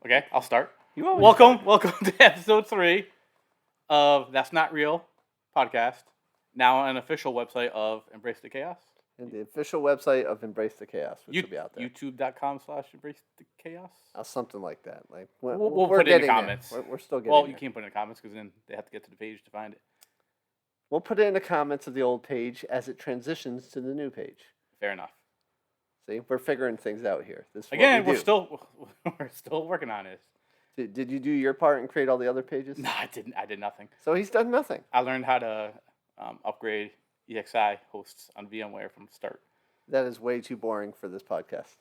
Okay, I'll start. You always Welcome to episode 3 of That's Not Real podcast. Now an official website of Embrace the Chaos. and the official website of Embrace the Chaos, which will be out there. YouTube.com/Embrace the Chaos. Something like that. Like We'll we're put it in the getting comments. there. We're still getting Well, there. you can't put it in the comments because then they have to get to the page to find it. We'll put it in the comments of the old page as it transitions to the new page. Fair enough. See, we're figuring things out here. This is what Again, we we're do. still working on this. Did you do your part and create all the other pages? No, I didn't. I did nothing. So he's done nothing. I learned how to upgrade EXI hosts on VMware from the start. That is way too boring for this podcast.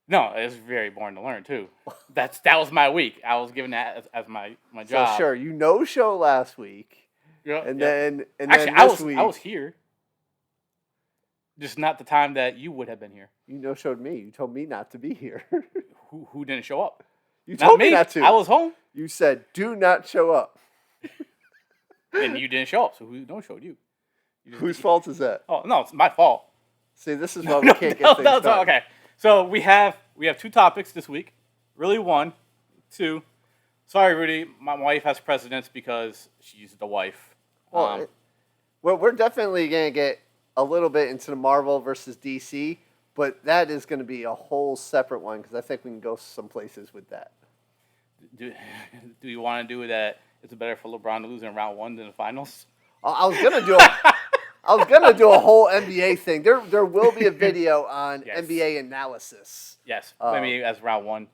No, it's very boring to learn too. That was my week. I was given that as my job. So sure, you no-show last week, and then Actually, this week I was here. Just not the time that you would have been here. you no-showed me. You told me not to be here. Who didn't show up? You told me me not to. I was home, You said, "Do not show up." and you didn't show up. So who no showed you? Whose fault is that? Oh no, it's my fault. See, this is why we can't get things done. Okay. So we have 2 topics this week. Really 1, 2. Sorry, Rudy. My wife has precedence because she's the wife. Well, we're definitely going to get a little bit into the Marvel versus DC, but that is going to be a whole separate one because I think we can go some places with that. Do you want to do that? Is it better for LeBron to lose in round 1 than the finals? I was going to do a whole NBA thing. There will be a video on Yes. NBA analysis. Yes, maybe as round 1.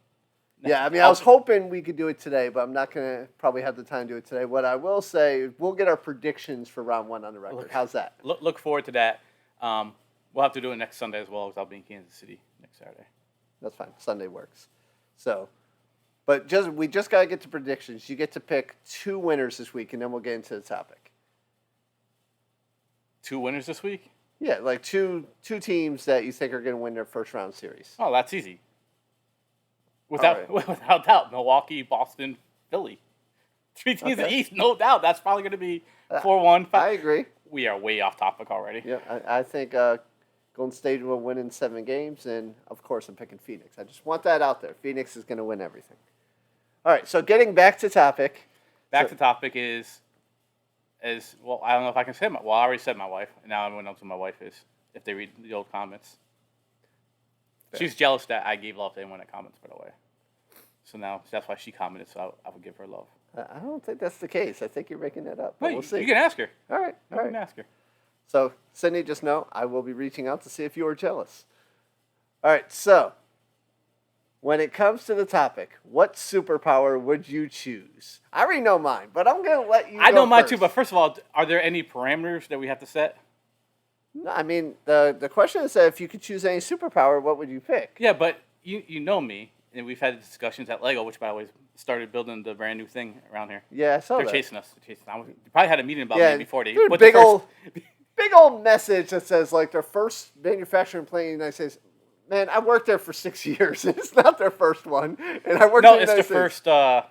Yeah, I mean, I was hoping we could do it today, but I'm not going to probably have the time to do it today. What I will say, we'll get our predictions for round 1 on the record. How's that? Look forward to that. We'll have to do it next Sunday as well because I'll be in Kansas City next Saturday. That's fine. Sunday works. So, but we just got to get to predictions. You get to pick 2 winners this week, and then we'll get into the topic. 2 winners this week? Yeah, like two teams that you think are going to win their first round series. Oh, that's easy. Without doubt, Milwaukee, Boston, Philly. 3 teams in the East, no doubt. That's probably going to be 4-1. I agree. We are way off topic already. Yeah, I think Golden State will win in 7 games, and of course I'm picking Phoenix. I just want that out there. Phoenix is going to win everything. All right, so getting back to topic. To topic is well, I don't know if I can say I already said my wife, and now everyone knows who my wife is if they read the old comments. Fair. She's jealous that I gave love to anyone that comments, by the way. So now that's why she commented, so I would give her love. I don't think that's the case. I think you're making that up, but No, we'll see. You can ask her. All right. You can ask her. So, Sydney, just know I will be reaching out to see if you are jealous. All right, so when it comes to the topic, what superpower would you choose? I already know mine, but I'm going to let you I know mine first. too, but first of all, are there any parameters that we have to set? No, I mean, the question is if you could choose any superpower, what would you pick? Yeah, but you know me, and we've had discussions at LEGO, which by the way started building the brand new thing around here. Yeah, I saw They're that. chasing us. You probably had a meeting about Yeah, me before they dude, put big the first, big old message that says like their first manufacturing plant in the United States. Man, I worked there for 6 years. It's not their first one, and I worked. No, in the it's the United States. first.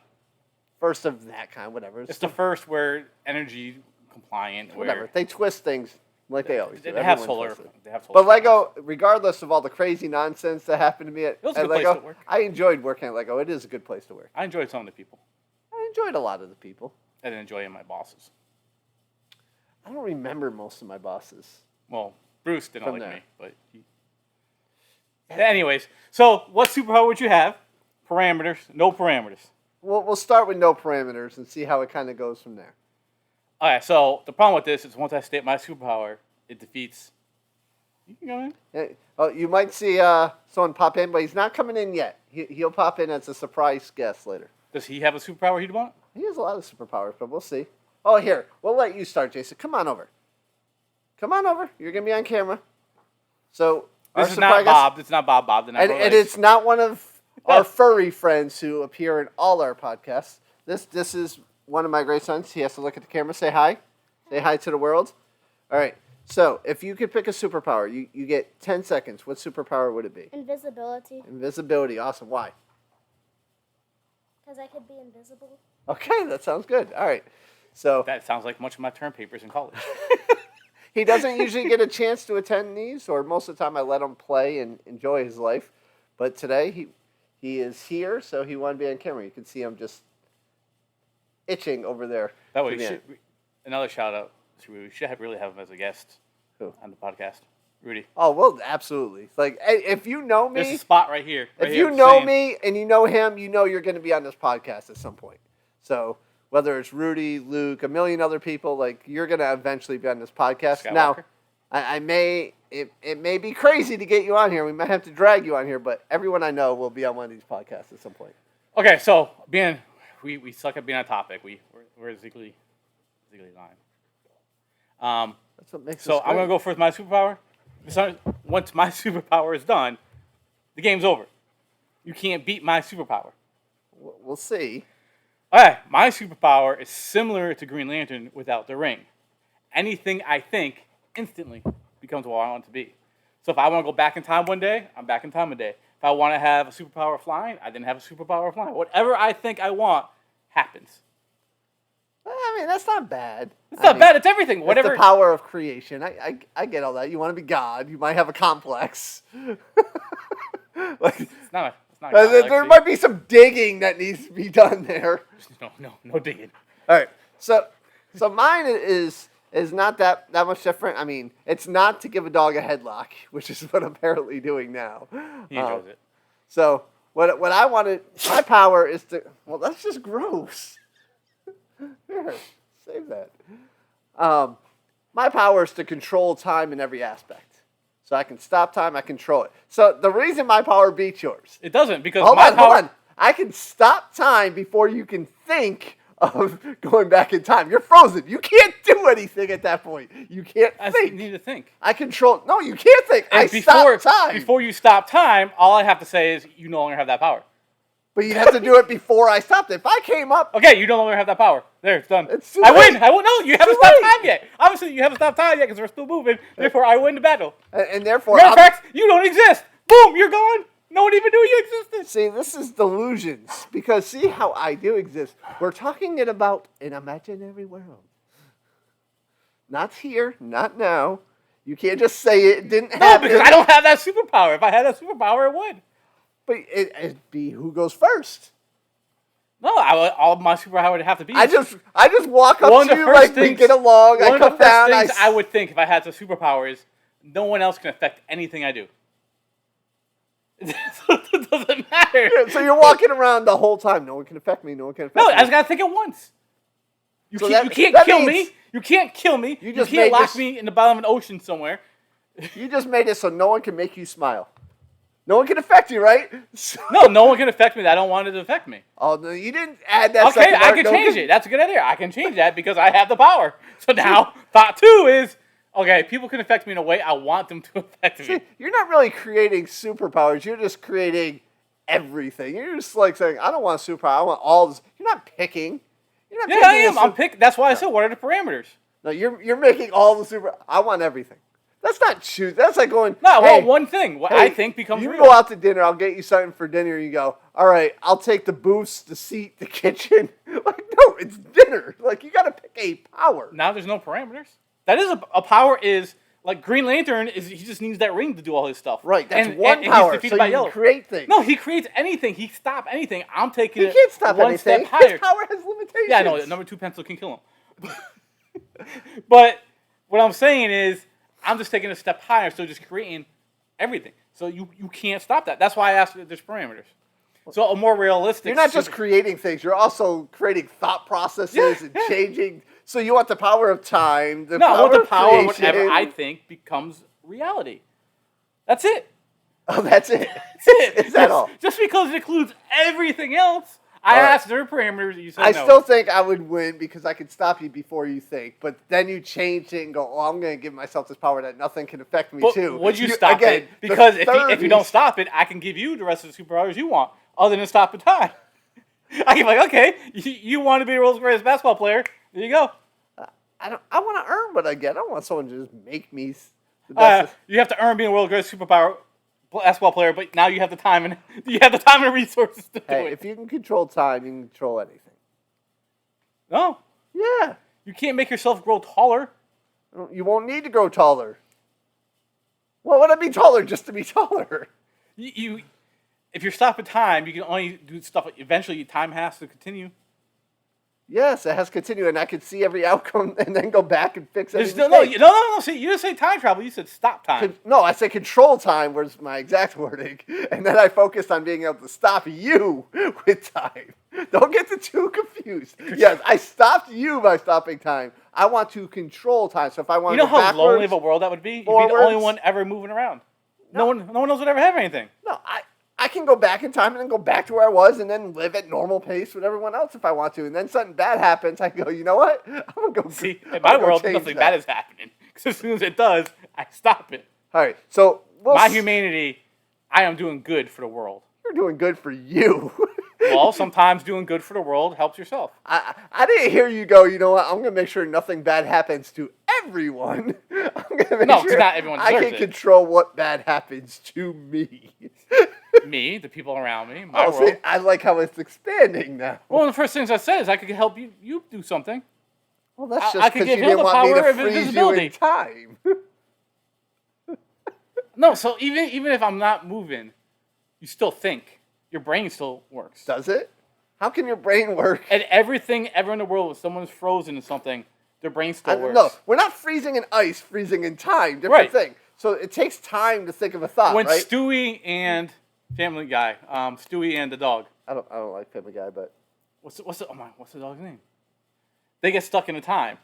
First of that kind, whatever. It's the first where energy compliant. Whatever. Where They twist things like they always do. they have Everyone solar. twists it. They have solar. But Lego, regardless of all the crazy nonsense that happened to me at was a good place Lego, to work. I enjoyed working at Lego. It is a good place to work. I enjoyed some of the people. I enjoyed a lot of the people. I didn't enjoy my bosses. I don't remember most of my bosses. Well, Bruce didn't From like there. me, but anyways. So, what superpower would you have? Parameters? No parameters. We'll start with no parameters and see how it kind of goes from there. All right. So the problem with this is once I state my superpower, it defeats. You can go in. You might see someone pop in, but he's not coming in yet. He'll pop in as a surprise guest later. Does he have a superpower he'd want? He has a lot of superpowers, but we'll see. Oh, here. We'll let you start, Jason. Come on over. Come on over. You're going to be on camera. So, This our is surprise not guest- Bob. It's not Bob. And it's not one of our furry friends who appear in all our podcasts. This is one of my great sons. He has to look at the camera, say hi. Say hi to the world. All right. So, if you could pick a superpower, you get 10 seconds. What superpower would it be? Invisibility. Invisibility. Awesome. Why? Because I could be invisible. Okay, that sounds good. All right. So, That sounds like much of my term papers in college. he doesn't usually get a chance to attend these, or most of the time I let him play and enjoy his life. But today, He is here, so he wanted to be on camera. You can see him just itching over there. That way, to be on. another shout out to Rudy. We should really have him as a guest Who? on the podcast. Rudy. Oh, well, absolutely. Like, if you know There's a me, spot right here. if you know me and you know him, you know you're going to be on this podcast at some point. So whether it's Rudy, Luke, a million other people, like, you're going to eventually be on this podcast. Skywalker? Now, it may be crazy to get you on here. We might have to drag you on here, but everyone I know will be on one of these podcasts at some point. Okay, so we suck at being on topic. We're legally lying. That's what makes So us I'm gonna great. go first. My superpower. Once my superpower is done, the game's over. You can't beat my superpower. We'll see. All right, my superpower is similar to Green Lantern without the ring. Anything I think instantly becomes what I want it to be. So if I want to go back in time one day, I'm back in time one day. If I want to have a superpower of flying, I didn't have a superpower of flying. Whatever I think I want happens. I mean, that's not bad. It's not bad. It's everything. Whatever. It's the power of creation. I get all that. You want to be God. You might have a complex. Like, It's not. there might be some digging that needs to be done there. No digging. All right. So mine is not that much different. I mean, it's not to give a dog a headlock, which is what I'm apparently doing now. He enjoys it. So what I wanted, my power is to. Well, that's just gross. Here, save that. My power is to control time in every aspect. So I can stop time, I control it. So the reason my power beats yours. It doesn't because Hold my power. on. I can stop time before you can think of going back in time. You're frozen. You can't do anything at that point. You can't I think. need to think. I control. No, you can't think. And stop time. Before you stop time, all I have to say is you no longer have that power. But you'd have to do it before I stopped it. If I came up, Okay, you no longer have that power. There, it's done. It's too I late. win. I win. No, you haven't Too stopped late. time yet. Obviously, you haven't stopped time yet because we're still moving. Therefore, I win the battle. and therefore, Matter of fact, you don't exist. Boom, you're gone. No one even knew you existed. see, this is delusions. Because see how I do exist. We're talking it about an imaginary world. Not here, not now. You can't just say it didn't No, happen. because I don't have that superpower. If I had that superpower, I would. But it'd be who goes first. No, all my superpower would have to be. I just walk up One to of the you first like we things- get along. One I of the come first down. things I would think if I had the superpower is no one else can affect anything I do. It doesn't matter. So you're walking around the whole time. No one can affect me. No one can affect No, me. I just gotta think it once. You So can't, that- you can't that kill means- me. You can't kill me. You You, just can't made lock this- me in the bottom of an ocean somewhere. You just made it so no one can make you smile. No one can affect you, right? No one can affect me that I don't want it to affect me. Oh no, you didn't add that. Okay, second I part. can No one change it. That's a good idea. I can change that because I have the power. So now, thought two is, okay, people can affect me in a way I want them to affect me. See, you're not really creating superpowers. You're just creating everything. You're just like saying, I don't want a superpower. I want all this. You're not picking. You're not Yeah, picking I a am. I'm picking. That's why I said, what are the parameters? No, you're making all the super. I want everything. That's not choose. That's like going. No, I hey, want one thing. What hey, I think becomes you real. go out to dinner. I'll get you something for dinner. You go. All right. I'll take the booths, the seat, the kitchen. Like no, it's dinner. Like you got to pick a power. Now there's no parameters. That is a power is like Green Lantern is he just needs that ring to do all his stuff. Right. That's And- one and he's power. defeated So by you yellow. can create things. No, he creates anything. He stop anything. I'm taking he it can't stop one anything. step higher. His power has limitations. Yeah, I know. Number 2 pencil can kill him. But what I'm saying is, I'm just taking a step higher, so just creating everything. So you can't stop that. That's why I asked if there's parameters. So a more realistic. You're not just creating things. You're also creating thought processes and yeah. changing. So you want the power of time. no, I want the power of creation. whatever I think becomes reality. That's it. Oh, that's it. That's it. Is that all? Just because it includes everything else, I All right. asked their parameters. And you said I no. still think I would win because I could stop you before you think. But then you change it and go, oh, I'm going to give myself this power that nothing can affect me But too. would you stop again, it? Because the if you don't 30s stop it, I can give you the rest of the superpowers you want, other than stop the time. I can be like, okay, you want to be the world's greatest basketball player? There you go. I want to earn what I get. I don't want someone to just make me the best. You have to earn being a world's greatest superpower basketball player, but now you have the time and resources to do Hey, it. if you can control time, you can control anything. No, Yeah. you can't make yourself grow taller. You won't need to grow taller. What would I be taller just to be taller? You if you're stopping time, you can only do stuff. Eventually, time has to continue. Yes, it has to continue, and I can see every outcome and then go back and fix any There's no. mistake. See, you didn't say time travel. You said stop time. No, I said control time was my exact wording, and then I focused on being able to stop you with time. Don't get the two confused. Yes, I stopped you by stopping time. I want to control time. So if I want You know to go how lonely of backwards, a world that would be? You'd be the only forwards. one ever moving around. No. No one else would ever have anything. no, I can go back in time and then go back to where I was and then live at normal pace with everyone else if I want to. And then something bad happens, I go, you know what? I'm gonna go. See, in I'm my gonna go world, change nothing that. bad is happening. Because as soon as it does, I stop it. All right, so My humanity, I am doing good for the world. You're doing good for you. Well, sometimes doing good for the world helps yourself. I didn't hear you go, you know what, I'm going to make sure nothing bad happens to everyone. I'm going to make No, 'cause sure not everyone I deserves can it. control what bad happens to me. Me, the people around me, my Oh, world. see, I like how it's expanding now. One of the first things I said is I could help you do something. Well, that's I just could because give you him didn't the want me power to of freeze you invisibility. in time. No, so even if I'm not moving, you still think. Your brain still works. Does it? How can your brain work? And everything ever in the world, if someone's frozen in something, their brain still works. No, we're not freezing in ice, freezing in time. Different Right. thing. So it takes time to think of a thought, When right? Stewie and Family Guy, Stewie and the dog. I don't like Family Guy, but What's the dog's name? They get stuck in a time.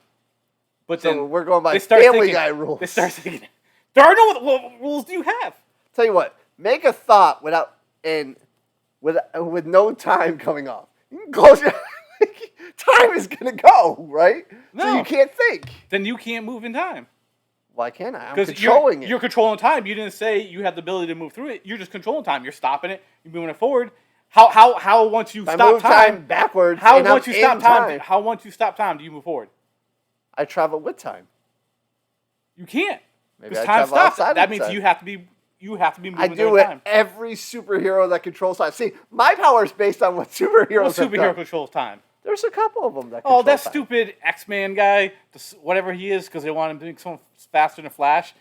But so then we're going by they start Family thinking- Guy rules. They start thinking, there are no what rules do you have? Tell you what, make a thought with no time coming off. You can close your time is gonna go, right? So No. you can't think. Then you can't move in time. Why can't I? I'm Because controlling it. you're controlling time. You didn't say you have the ability to move through it. You're just controlling time. You're stopping it. You're moving it forward. How once you If I stop move time, backwards. how and once I'm you stop in time, how once you stop time do you move forward? I travel with time. You can't. Maybe Because I time travel stops. outside That of means time. you have to be moving I during do it time. every superhero that controls time. See, my power is based on what superheroes What have superhero done. controls time? There's a couple of them that control Oh, that time. stupid X-Man guy, whatever he is, because they want him to make someone faster than Flash.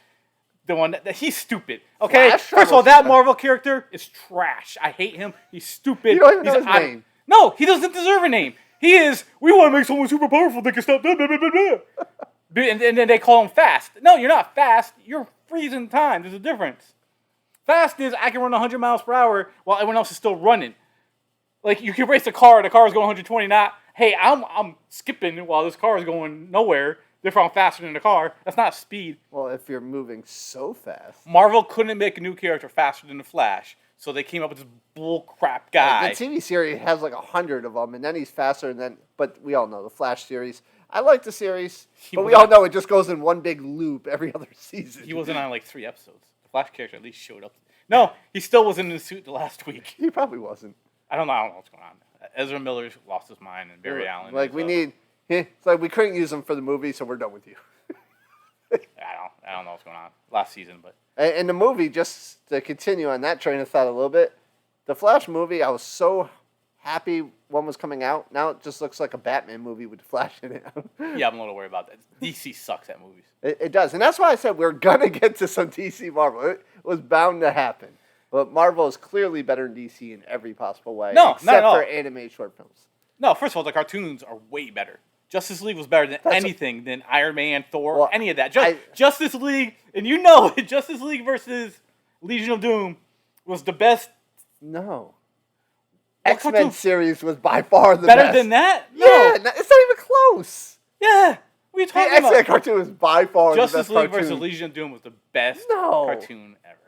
The one that he's stupid. Okay, Flash first of all, travels that fast. Marvel character is trash. I hate him. He's stupid. You don't even know He's his name. No, he doesn't deserve a name. He is. We want to make someone super powerful. They can stop. Blah, blah, blah, blah, blah. And then they call him fast. No, you're not fast. You're freezing time. There's a difference. Fast is I can run 100 miles per hour while everyone else is still running. Like you can race a car. The car is going 120 knots. Hey, I'm skipping while this car is going nowhere. Therefore, I'm faster than the car. That's not speed. Well, if you're moving so fast. Marvel couldn't make a new character faster than the Flash, so they came up with this bull crap guy. The TV series has like 100 of them, and then he's faster. But we all know the Flash series. I like the series, but we was- all know it just goes in one big loop every other season. He wasn't on like 3 episodes. The Flash character at least showed up. No, he still was in the suit the last week. He probably wasn't. I don't know what's going on. Ezra Miller's lost his mind, and Barry Allen. Like is, we need. It's like we couldn't use them for the movie, so we're done with you. I don't know what's going on. Last season, but And the movie, just to continue on that train of thought a little bit, the Flash movie, I was so happy one was coming out. Now it just looks like a Batman movie with the Flash in it. yeah, I'm a little worried about that. DC sucks at movies. It does. And that's why I said we're going to get to some DC Marvel. It was bound to happen. But Marvel is clearly better than DC in every possible way. No, not at except all. for animated short films. No, first of all, the cartoons are way better. Justice League was better than anything than Iron Man, Thor, Well, any of that. I- Justice League, and you know it, Justice League versus Legion of Doom was the best. No. What X-Men cartoon- series was by far the Better best. than that? No. Yeah, it's not even close. Yeah. What are you The talking X-Men about? cartoon was by far the Justice best League cartoon. versus Legion of Doom was the best No. cartoon ever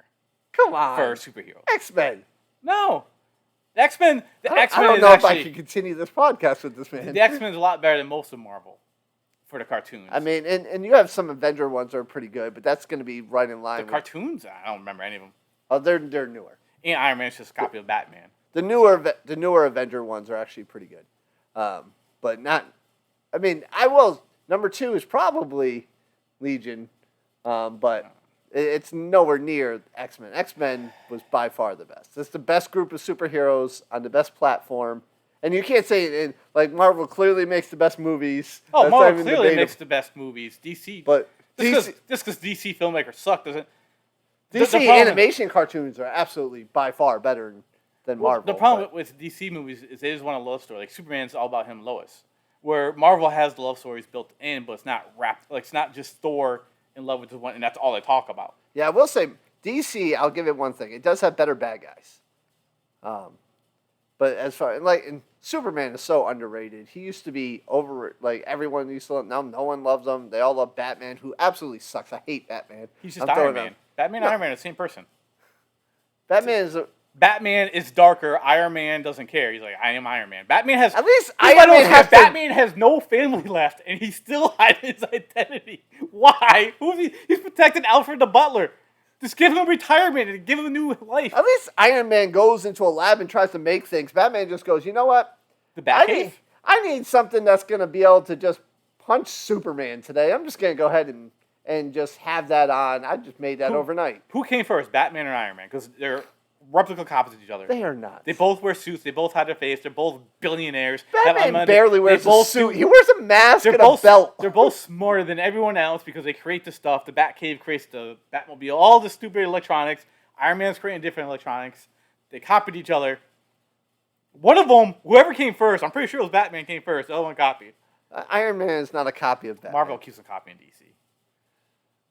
Come on. for superheroes. X-Men. No. The X-Men, I X-Men don't is know if I actually, can continue this podcast with this man. the X-Men is a lot better than most of Marvel for the cartoons. I mean, and you have some Avenger ones that are pretty good, but that's going to be right in line the with... cartoons, I don't remember any of them. Oh, they're newer. And Iron Man's just a copy of Batman. The newer Avenger ones are actually pretty good. But not... I mean, I will... Number 2 is probably Legion, but it's nowhere near X-Men. X-Men was by far the best. It's the best group of superheroes on the best platform. And you can't say it, like Marvel clearly makes the best movies. Oh, That's not Marvel even clearly debatable. makes the best movies. DC, But just because DC filmmakers suck doesn't. DC the problem- animation cartoons are absolutely by far better than than Well, Marvel. the problem but- with DC movies is they just want a love story. Like Superman's all about him and Lois, where Marvel has the love stories built in, but it's not wrapped. Like it's not just Thor in love with the one, and that's all they talk about. Yeah, I will say DC. I'll give it one thing. It does have better bad guys. But as far and Superman is so underrated. He used to be over like everyone used to love. Now no one loves him. They all love Batman, who absolutely sucks. I hate Batman. He's just I'm Iron throwing Man. him. Batman and Iron Man are the same person. Batman is Batman is darker. Iron Man doesn't care. He's like, I am Iron Man. Batman has at least Here's Iron what I Man don't has understand. to. Batman has no family left, and he still hides his identity. Why? Who's he? He's protecting Alfred the Butler. Just give him retirement and give him a new life. At least Iron Man goes into a lab and tries to make things. Batman just goes, you know what? The I Batcave. need something that's going to be able to just punch Superman today. I'm just going to go ahead and just have that on. I just made that overnight. Who came first, Batman or Iron Man? Because they're replica copies of each other. They are not. They both wear suits. They both hide their face. They're both billionaires. have Batman unlimited- barely they wears a both suit. do- He wears a mask They're and both a belt. They're both smarter than everyone else because they create the stuff. The Batcave creates the Batmobile. All the stupid electronics. Iron Man's creating different electronics. They copied each other. One of them, whoever came first, I'm pretty sure it was Batman came first. The other one copied. Iron Man is not a copy of Batman. Marvel keeps on copying DC.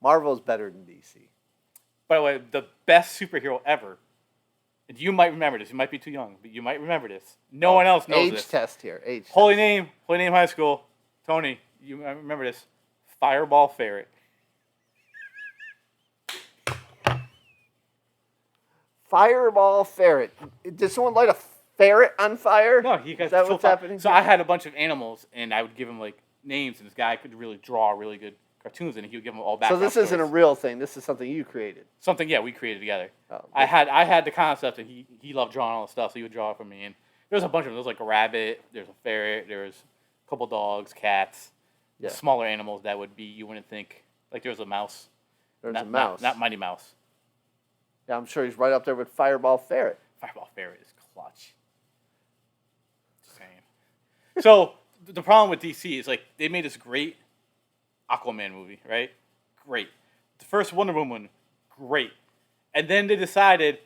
Marvel's better than DC. By the way, the best superhero ever. And you might remember this. You might be too young, but you might remember this. No one else knows Age this. test here. Age Holy test. name high school. Tony, you remember this. Fireball Ferret. Fireball ferret. Did someone light a ferret on fire? No, he got Is that so what's far- happening? So I had a bunch of animals, and I would give him like names, and this guy could really draw really good cartoons, and he would give them all back. So this isn't a real thing. This is something you created. something. Yeah, we created together. Oh, I had the concept, and he loved drawing all the stuff, so he would draw it for me. And there was a bunch of them. There was like a rabbit. There's a ferret. There's a couple dogs, cats, Yeah. smaller animals that would be you wouldn't think. Like there was a mouse. There's not, a mouse. Not Mighty Mouse. Yeah, I'm sure he's right up there with Fireball ferret. Fireball Ferret is clutch. Just saying. So the problem with DC is like they made this great Aquaman movie, right? Great. The first Wonder Woman, great. And then they decided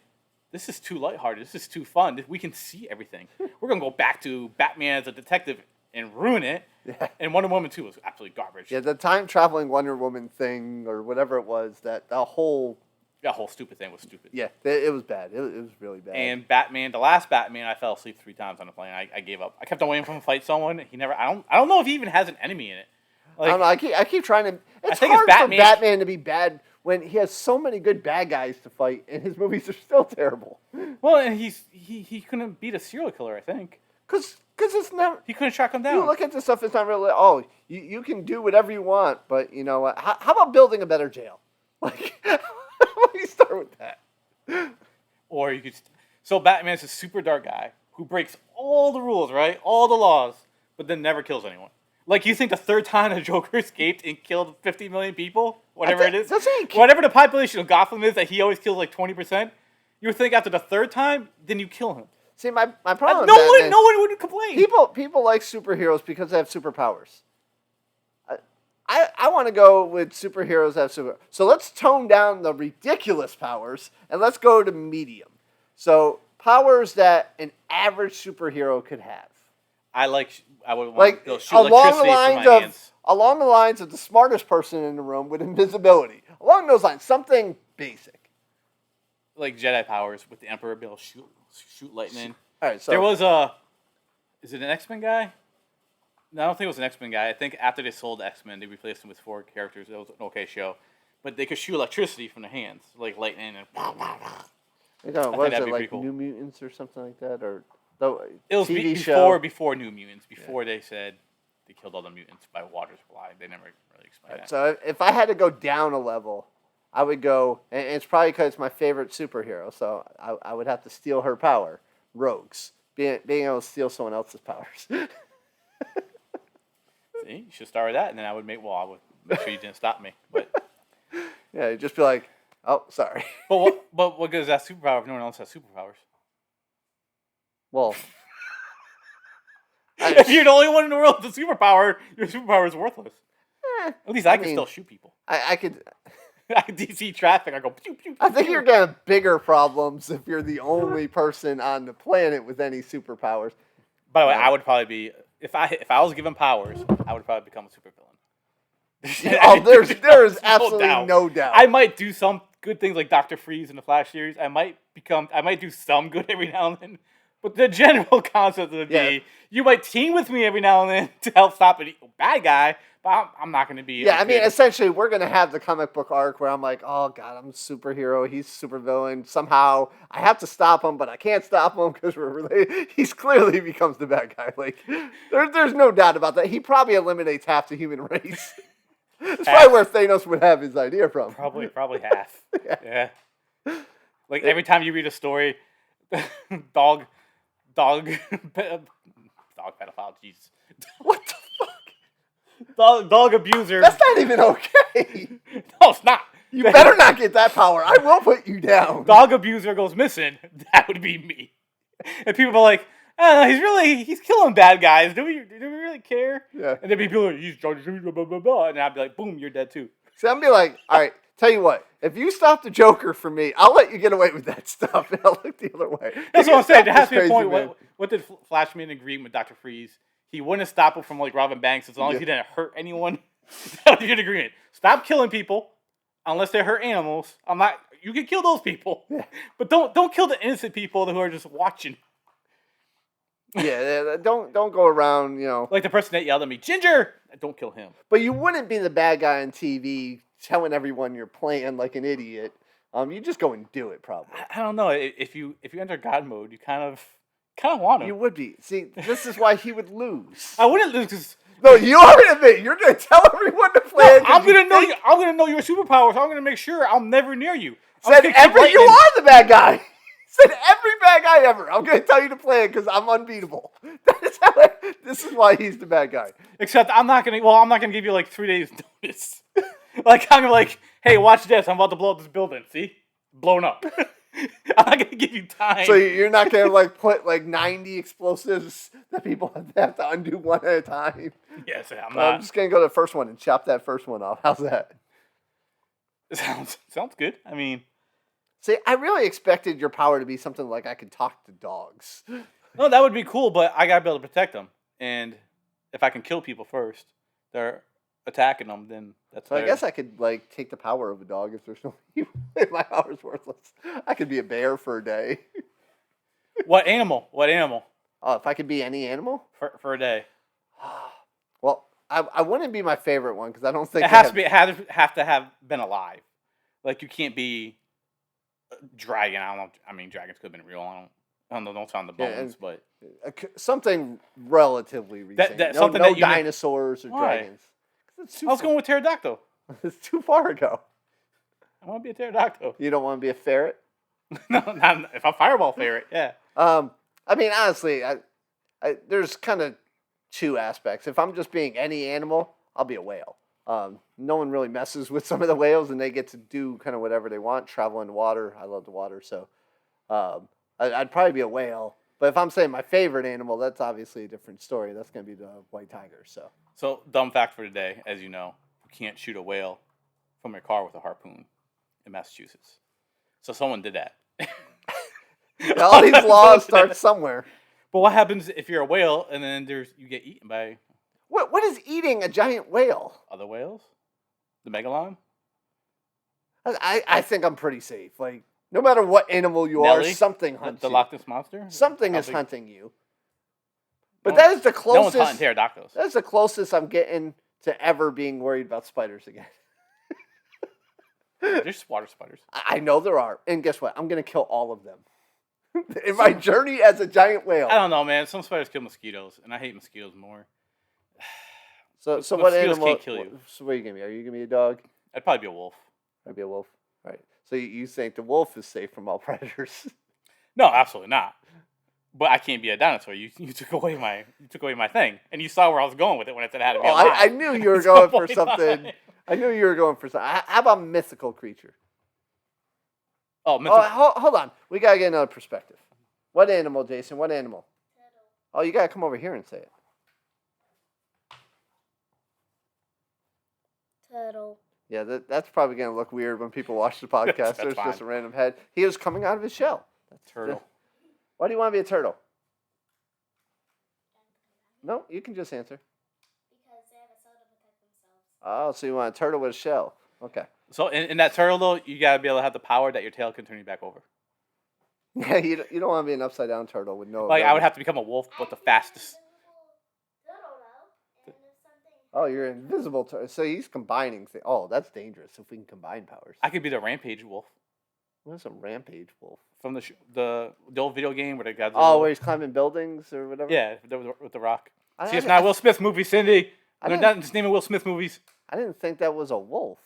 this is too lighthearted. This is too fun. We can see everything. We're gonna go back to Batman as a detective and ruin it. Yeah. And Wonder Woman 2 was absolutely garbage. Yeah, the time traveling Wonder Woman thing or whatever it was, that the whole That whole stupid thing was stupid. yeah, it was bad. It was really bad. And Batman, the last Batman, I fell asleep 3 times on the plane. I gave up. I kept on waiting for him to fight someone. He never. I don't know if he even has an enemy in it. I don't know. I keep trying to. It's think it's hard Batman. for Batman to be bad when he has so many good bad guys to fight, and his movies are still terrible. Well, and he couldn't beat a serial killer. I think Because it's never. he couldn't track him down. You look at this stuff. It's not really. Oh, you can do whatever you want, but you know what? How about building a better jail? Like, let me start with that. Or you could. So Batman's a super dark guy who breaks all the rules, right? All the laws, but then never kills anyone. Like you think the third time the Joker escaped and killed 50 million people, whatever it is, That's it. whatever the population of Gotham is, that he always kills like 20%. You would think after the third time, then you kill him. See, my problem. No with Batman, one would complain. People like superheroes because they have superpowers. I want to go with superheroes that have super. So let's tone down the ridiculous powers and let's go to medium. So powers that an average superhero could have. I would want Like to go shoot along the electricity from lines my of hands. along the lines of the smartest person in the room with invisibility. Along those lines, something basic. Like Jedi powers with the Emperor be able to shoot lightning. All right, so There was is it an X-Men guy? No, I don't think it was an X-Men guy. I think after they sold X-Men, they replaced him with 4 characters. It was an okay show. But they could shoot electricity from their hands, like lightning and you know, think what is that'd it be like pretty cool. New Mutants or something like that, or the it was TV before show? before New Mutants, before they said they killed all the mutants by water supply. They never really explained that. So if I had to go down a level, I would go, and it's probably because it's my favorite superhero, so I would have to steal her power. Rogues. Being able to steal someone else's powers. See, you should start with that, and then I would make sure you didn't stop me. But Yeah, you'd just be like, oh, sorry. but what good is that superpower if no one else has superpowers? Well, If you're the only one in the world with a superpower, your superpower is worthless. At least I can mean, still shoot people. I could. I DC traffic. I go. Pew, pew, I think pew. you're gonna have bigger problems if you're the only person on the planet with any superpowers. By the way, Yeah. I would probably be if I was given powers, I would probably become a supervillain. Oh, there is absolutely no doubt. I might do some good things like Doctor Freeze in the Flash series. I might do some good every now and then. But the general concept would be Yeah. you might team with me every now and then to help stop a bad guy, but I'm not going to be. Yeah, I a mean, good- essentially, we're gonna have the comic book arc where I'm like, oh god, I'm a superhero. He's a supervillain. Somehow, I have to stop him, but I can't stop him because we're related. He's clearly becomes the bad guy. Like, there's no doubt about that. He probably eliminates half the human race. It's probably where Thanos would have his idea from. probably half. Yeah. Like every time you read a story, dog pedophile. Jesus. What the fuck? Dog abuser. That's not even okay. No, it's not. You better not get that power. I will put you down. Dog abuser goes missing. That would be me. And people are like, oh, he's killing bad guys. Do we really care? Yeah. And there'd be people like, he's trying to shoot, blah, blah, blah, blah. And I'd be like, boom, you're dead too. So I'm be like, all right, tell you what, if you stop the Joker for me, I'll let you get away with that stuff, and I'll look the other way. That's You what I'm saying. There stop has to this be a point. crazy man. What did Flash make an agreement with Dr. Freeze? He wouldn't stop him from like robbing banks as long as Yeah. he didn't hurt anyone. That would be an agreement. Stop killing people unless they hurt animals. I'm not. You can kill those people, Yeah. but don't kill the innocent people who are just watching. Yeah, don't go around, Like the person that yelled at me, Ginger. Don't kill him. But you wouldn't be the bad guy on TV telling everyone you're playing like an idiot. You just go and do it, probably. I don't know. If you enter God mode, you kind of want him. You would be. See, this is why he would lose. I wouldn't lose because No, you already admit you're gonna tell everyone to play. it 'cause I'm gonna you know think- you. I'm gonna know your superpower, so I'm gonna make sure I'm never near you. I'm Said just gonna keep every you lightning. are the bad guy. Said every bad guy ever. I'm gonna tell you to play it because I'm unbeatable. That is how. This is why he's the bad guy. Except I'm not gonna give you like 3 days notice. Like I'm like, hey, watch this. I'm about to blow up this building. See, blown up. I'm not gonna give you time. So you're not gonna like put like 90 explosives that people have to undo one at a time. yes, I'm I'm not. just gonna go to the first one and chop that first one off. How's that? Sounds good. I mean, See, I really expected your power to be something like I could talk to dogs. no, that would be cool, but I gotta be able to protect them. And if I can kill people first, they're attacking them. Then that's. So I their- guess I could like take the power of a dog if there's no my power's worthless. I could be a bear for a day. What animal? What animal Oh, if I could be any animal? for a day? Well, I wouldn't be my favorite one because I don't think It has to be. It have to have been alive. Like you can't be a dragon. I don't know. I mean, dragons could have been real. I don't know. Don't sound the Yeah, bones, and- but something relatively recent. that- no something no that you know- dinosaurs or Why? dragons. It's too I was far- going with pterodactyl. It's too far ago. I want to be a pterodactyl. You don't want to be a ferret? No, not if I'm fireball ferret. Yeah. I mean, honestly, there's kind of two aspects. If I'm just being any animal, I'll be a whale. No one really messes with some of the whales, and they get to do kind of whatever they want, travel in the water. I love the water, so I'd probably be a whale. But if I'm saying my favorite animal, that's obviously a different story. That's going to be the white tiger. So Dumb fact for today, as you know, you can't shoot a whale from your car with a harpoon in Massachusetts. So someone did that. all these laws start somewhere. But what happens if you're a whale and then you get eaten by What is eating a giant whale? other whales? The megalon? I think I'm pretty safe. Like, no matter what animal you are, Nelly? something hunts The you. Loch Ness monster? Something How is big- hunting you. But No that is the No one's closest. hunting pterodactyls. That's the closest I'm getting to ever being worried about spiders again. There's water spiders. I know there are, and guess what? I'm gonna kill all of them in my journey as a giant whale. I don't know, man. Some spiders kill mosquitoes, and I hate mosquitoes more. So Mosquitoes what animal? can't kill you. So what are you gonna be? Are you gonna be a dog? I'd probably be a wolf. I'd be a wolf. All right. So you think the wolf is safe from all predators? No, absolutely not. But I can't be a dinosaur. You took away my thing, and you saw where I was going with it when I said I had to be Well, alive. I knew you were At some going for point in something. time. I knew you were going for something. How about mythical creature? Oh, Oh, hold on. We gotta get another perspective. What animal, Jason? What animal? Oh, you gotta come over here and say it. Turtle. Yeah, that's probably gonna look weird when people watch the podcast. That's There's fine. just a random head. He was coming out of his shell. Turtle. Why do you want to be a turtle? No, you can just answer. Because they have a soda to protect themselves. Oh, so you want a turtle with a shell? Okay. So in that turtle though, you gotta be able to have the power that your tail can turn you back over. Yeah, you don't want to be an upside down turtle with no. Like I would ability. have to become a wolf, but the fastest. And if something Oh, you're invisible turtle. So he's combining things. Oh, that's dangerous. If we can combine powers. I could be the rampage wolf What's a rampage wolf? from the old video game where the guys. Oh, where he's climbing buildings or whatever. yeah, with the rock. I- See, it's I- not Will Smith movie, Cindy. I They're didn't- not just naming Will Smith movies. I didn't think that was a wolf.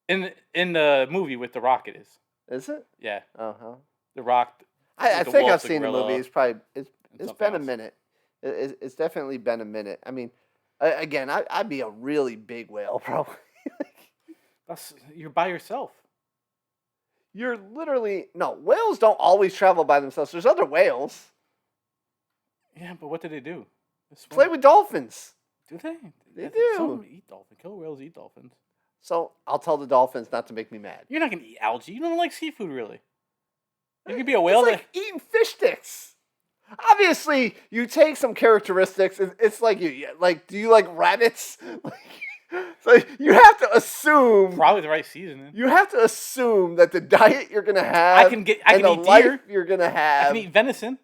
In the movie with the Rock, it is. Is it? Yeah, Uh huh. the Rock. I with the think wolf, I've the seen the gorilla, movie. It's something been a else. minute. It's definitely been a minute. I mean, again, I'd be a really big whale probably. You're by yourself. You're literally no whales don't always travel by themselves. There's other whales. Yeah, but what do they do? They swim. Play with dolphins. Do they? They I think do. Some of them eat dolphins. Killer whales eat dolphins. So I'll tell the dolphins not to make me mad. You're not gonna eat algae. You don't like seafood, really. You could be a whale. It's like eating fish sticks. Obviously, you take some characteristics. It's like like. Do you like rabbits? So you have to assume. Probably the right seasoning. You have to assume that the diet you're gonna have. I and can the eat life deer. you're gonna I have. can eat venison.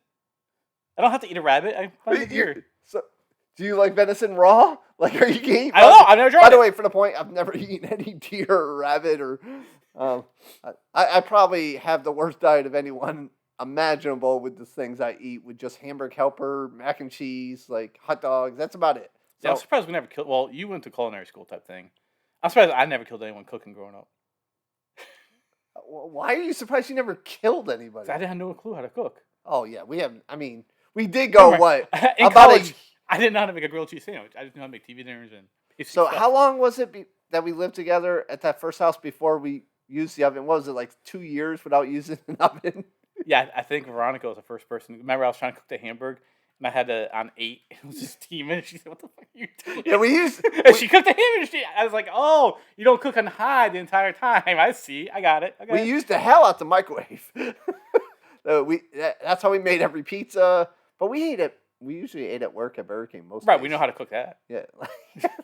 I don't have to eat a rabbit. I can eat deer. So, do you like venison raw? Like, are you eating? I don't know. I've never tried By the it. way, for the point, I've never eaten any deer or rabbit or. I probably have the worst diet of anyone imaginable with the things I eat, with just hamburger helper, mac and cheese, like hot dogs. That's about it. Yeah, I'm So, surprised we never killed. Well, you went to culinary school type thing. I'm surprised I never killed anyone cooking growing up. why are you surprised you never killed anybody? 'Cause I didn't have no clue how to cook. Oh yeah, we have. I mean, we did go Remember, what in about college? I didn't know how to make a grilled cheese sandwich. I just knew how to make TV dinners and. basic So stuff. how long was it that we lived together at that first house before we used the oven? What was it, like 2 years without using an oven? Yeah, I think Veronica was the first person. Remember, I was trying to cook the hamburger, and I had to on 8. It was just steaming. And she said, "What the fuck are you doing?" Yeah, we used. And she cooked the hamburger. I was like, "Oh, you don't cook on high the entire time." I see. I got it. We used the hell out the microwave. That's how we made every pizza. But we ate it. We usually ate at work at Burger King most. Right, days. we know how to cook that. Yeah.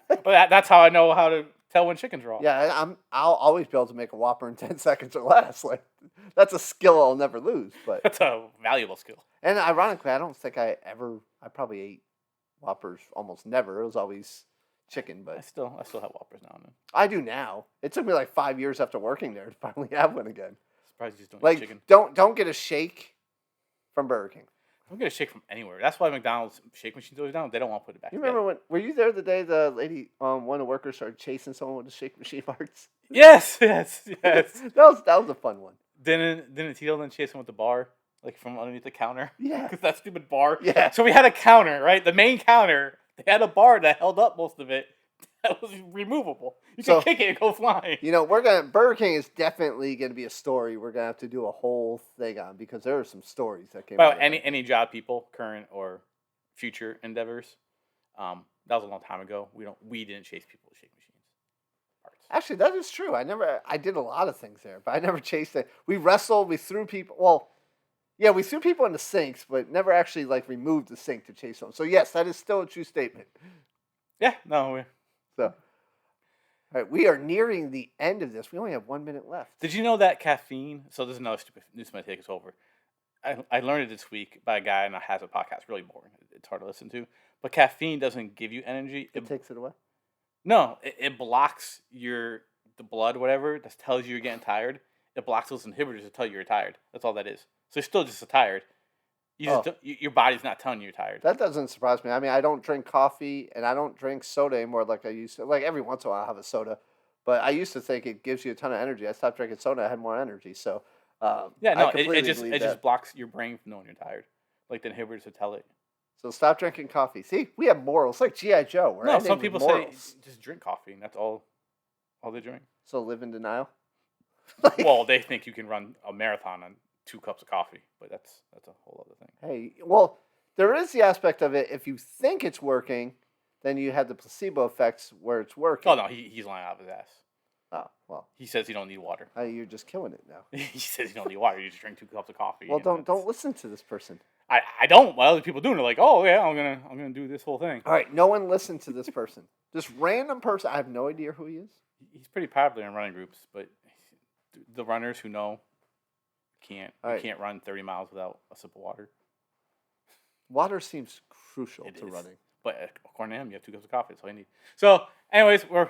But that's how I know how to tell when chicken's raw. Yeah, I'll always be able to make a Whopper in 10 seconds or less. Like that's a skill I'll never lose. But That's a valuable skill. and ironically, I don't think I probably ate Whoppers almost never. It was always chicken, I but still have Whoppers now and then. I do now. It took me like 5 years after working there to finally have one again. Surprised you just don't eat Like chicken. don't get a shake from Burger King. Don't get a shake from anywhere. That's why McDonald's shake machines always down. They don't want to put it back. You together. remember were you there the day the lady, one of the workers started chasing someone with the shake machine parts? Yes. that was a fun one. Didn't Tito then chase him with the bar, like from underneath the counter? Yeah. Because that stupid bar. Yeah. So we had a counter, right? The main counter. They had a bar that held up most of it. That was removable. You So- could kick it and go flying. You know, Burger King is definitely gonna be a story we're gonna have to do a whole thing on because there are some stories that came Well, out of that. any job people, current or future endeavors, that was a long time ago. We didn't chase people with shake machines. Parts. Actually, that is true. I did a lot of things there, but I never chased it. We wrestled, we threw people. Well, yeah, we threw people in the sinks, but never actually like removed the sink to chase them. So yes, that is still a true statement. Yeah, no. So, all right, we are nearing the end of this. We only have 1 minute left. Did you know that caffeine? So this is another stupid. This might take us over. I learned it this week by a guy, and it has a podcast. Really boring. It's hard to listen to. But caffeine doesn't give you energy. It takes it away. No, it blocks the blood, whatever, that tells you you're getting tired. It blocks those inhibitors that tell you you're tired. That's all that is. So you're still just tired. Your body's not telling you you're tired. That doesn't surprise me. I mean, I don't drink coffee and I don't drink soda anymore like I used to. Like every once in a while, I'll have a soda, but I used to think it gives you a ton of energy. I stopped drinking soda. I had more energy. So Yeah, I no, completely it just believe it just that. blocks your brain from knowing you're tired. Like the inhibitors that tell it. So stop drinking coffee. See, we have morals. It's like GI Joe. We're No, ending some with people morals. say just drink coffee, and that's all they drink. So live in denial. Well, they think you can run a marathon on 2 cups of coffee, but that's a whole other thing. Hey, well, there is the aspect of it. If you think it's working, then you have the placebo effects where it's working. Oh no, he's lying out of his ass. Oh, well, He says you don't need water. you're just killing it now. He says you don't need water. You just drink 2 cups of coffee. Well, and don't listen to this person. I don't. What other people doing? They're like, oh yeah, I'm gonna do this whole thing. All right, no one listen to this person. This random person. I have no idea who he is. He's pretty popular in running groups, but the runners who know can't All right. you can't run 30 miles without a sip of water. Water seems crucial It to is. running. But according to him, you have 2 cups of coffee. That's all you need. So, anyways, we're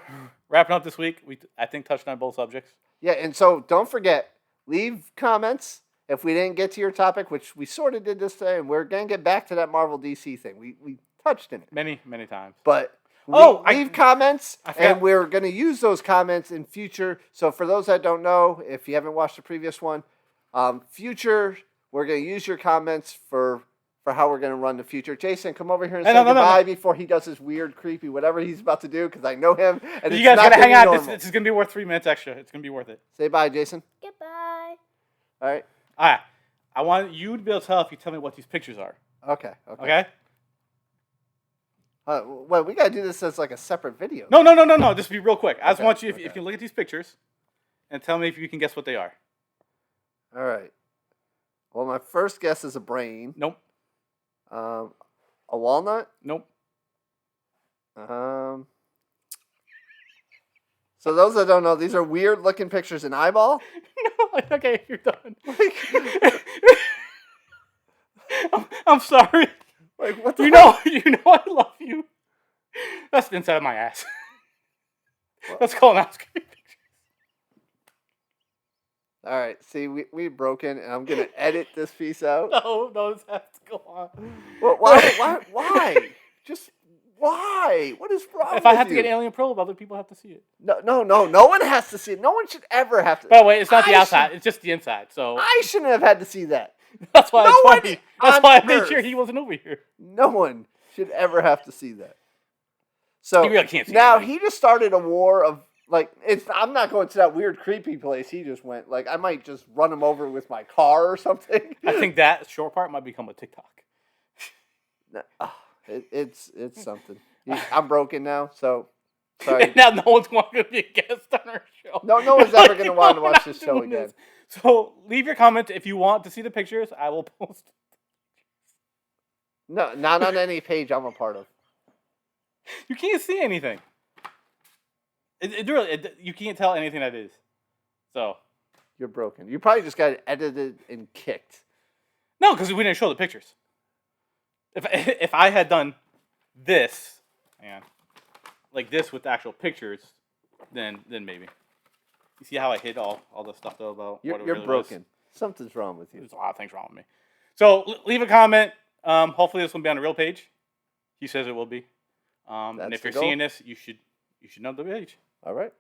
wrapping up this week. I think touched on both subjects. Yeah, and so don't forget, leave comments if we didn't get to your topic, which we sort of did this today, and we're gonna get back to that Marvel DC thing. We touched in it, Many times. but leave comments, I forgot. and we're gonna use those comments in future. So for those that don't know, if you haven't watched the previous one, future we're gonna use your comments for how we're gonna run the future. Jason, come over here and Hey, say no, goodbye before he does his weird, creepy, whatever he's about to do, because I know him. And You it's guys not gotta gonna hang be out. normal. This is gonna be worth 3 minutes extra. It's gonna be worth it. Say bye, Jason. Goodbye. All right. All right. I want you to be able to tell if you tell me what these pictures are. Okay. Okay? Well, we gotta do this as like a separate video. No. Just be real quick. I just Okay, want you, if okay. you can look at these pictures, and tell me if you can guess what they are. All right. Well, my first guess is a brain. Nope. A walnut. Nope. So those that don't know, these are weird looking pictures. An eyeball. No. Okay, you're done. I'm sorry. Like what the? You know I love you. That's the inside of my ass. Let's call it out. All right. See, we broken, and I'm gonna edit this piece out. No, this has to go on. Well, why? Just why? What is wrong? If I with have to you? get Alien Probe, other people have to see it. No one has to see it. No one should ever have to. By the way, it's not the I outside; it's just the inside. So I shouldn't have had to see that. that's why No it's one funny. That's on why I made Earth. sure he wasn't over here. No one should ever have to see that. So He really can't see now anything. he just started a war of like it's. I'm not going to that weird creepy place he just went. Like I might just run him over with my car or something. I think that short part might become a TikTok. It's something. I'm broken now, so sorry. Now no one's going to be a guest on our show. No one's ever going to want to We're watch not this show doing again. So leave your comment if you want to see the pictures. I will post. No, not on any page I'm a part of. You can't see anything. You can't tell anything that is. So You're broken. You probably just got edited and kicked. no, because we didn't show the pictures. If I had done this, and like this with the actual pictures, then maybe. You see how I hid all the stuff though about what it You're really broken. was? Something's wrong with you. There's a lot of things wrong with me. So leave a comment. Hopefully this will be on the real page. He says it will be. And That's if the you're goal. seeing this, you should know the page. All right.